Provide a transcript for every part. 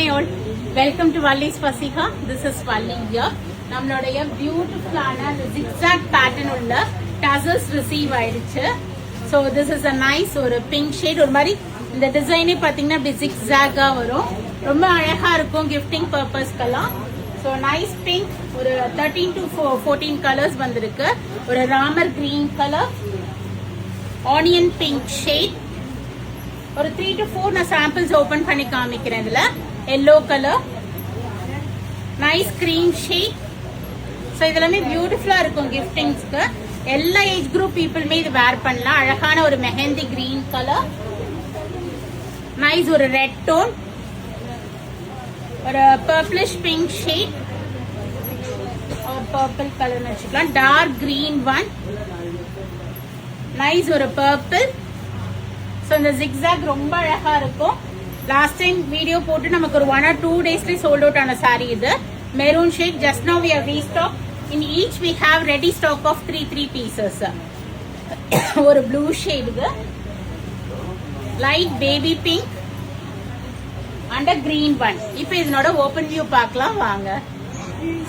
Hi all, welcome to Valli's Fasika. This is Valli here. நம்மளுடைய பியூட்டிஃபுல்லான zigzag pattern உள்ள tassels receive ஆயிடுச்சு. So this is a nice ஒரு pink shade. ஒரு மாதிரி இந்த டிசைனே பாத்தீங்கன்னா அப்படி zigzag-ஆ வரும். ரொம்ப அழகா இருக்கும் gifting purpose-க்கெல்லாம். So nice pink ஒரு 13 to 14 colors வந்திருக்கு. ஒரு Ramar green color, onion pink shade. ஒரு 3 to 4 நான் samples open பண்ணி காமிக்கிறேன். இதுல yellow color, nice cream shade. So இதெல்லாமே பியூட்டிஃபுல்லா இருக்கும் கிஃப்டிங்ஸ்க்கு. எல்லா ஏஜ் குரூப் பீப்புளுமே இது வேர் பண்ணலாம். அழகான ஒரு மெஹந்தி கிரீன் கலர், நைஸ் ஒரு ரெட் டோன், ஒரு பர்பிளிஷ் பிங்க் ஷேட், ஒரு பர்பிள் கலர் வச்சுக்கலாம். டார்க் கிரீன் ஒன், நைஸ் ஒரு பர்பிள். ஸோ இந்த ஜிக்ஸாக் ரொம்ப அழகா இருக்கும். லாஸ்ட் டைம் வீடியோ போட்டு நமக்கு ஒரு 1 or 2 daysல சோல்ட் அவுட் ஆன சாரி இது. Maroon shade. Just now we have restock. In each we have ready stock of 3 pieces. ஒரு ப்ளூ ஷேட் இது, light baby pink and green one. இப்போ இதனோட ஓபன் வியூ பார்க்கலாம் வாங்க.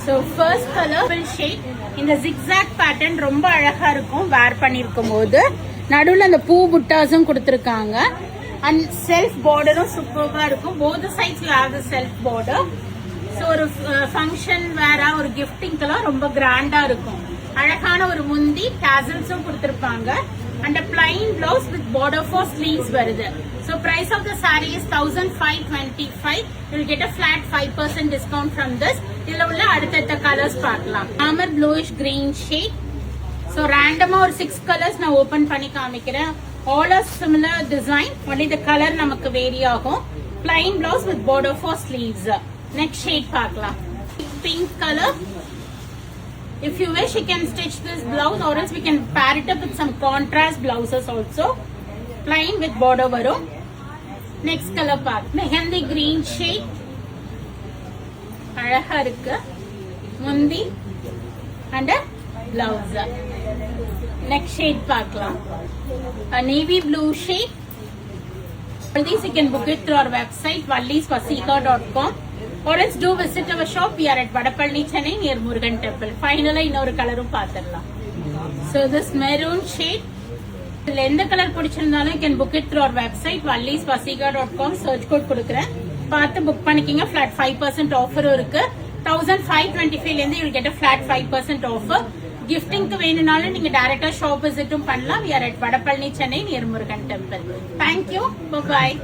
So first colour shade. இந்த zigzag pattern ரொம்ப அழகா இருக்கும் வேர் பண்ணிருக்கும் போது. நடுவில் அந்த பூ புட்டாஸும் கொடுத்துருக்காங்க. அண்ட் செல்ஃப் பார்டரும் சூப்பர்வா இருக்கும். போத் சைட்ஸ்ல have the self border. So ஒரு ஃபங்க்ஷன் வேற ஒரு கிஃப்டிங்கெல்லாம் ரொம்ப கிராண்டா இருக்கும். அழகான ஒரு முந்தி டாசல்ஸும் கொடுத்துருப்பாங்க. And plain blouse with border for sleeves வருது. So price of the sari is 1525. You will get a flat 5% discount from this. இதுல உள்ள அடுத்தடுத்த கலர்ஸ் பார்க்கலாம். Ramar bluish green shade. So ரேண்டமா ஒரு 6 கலர்ஸ் நான் ஓபன் பண்ணி காமிக்கிறேன். All are similar design, only the colour நமக்கு வேரி ஆகும். Plain blouse with border for sleeves. Next shade பார்க்கலாம். Pink colour. If you wish, you can stitch this blouse, or else we can pair it up with some contrast blouses also. Plain with border varum. Next color part, mehendi green shade. அழகா இருக்கு. முந்தி and a blouse. Next shade பார்க்கலாம். A navy blue shade. All these you can book it through our website vallisfasika.com, or else do visit our shop. We are at Vadapalli, Chennai, near Murugan Temple. Finally இன்னொரு கலரும் பார்த்திடலாம். So this maroon shade, இதுல எந்த colour பிடிச்சிருந்தாலும் you can book it through our website vallisfasika.com. search code கொடுக்கிறேன், பார்த்து book பண்ணிக்கிங்க. flat 5% ஆஃபரும் இருக்கு. 1525 இருந்து you will get a flat 5% offer. கிஃப்டிங்க்கு வேணும்னாலும் நீங்க டைரக்டா ஷாப் விசிட்டும் பண்ணலாம். We are at Vadapalli, Chennai, near Murugan Temple. Thank you. Bye bye.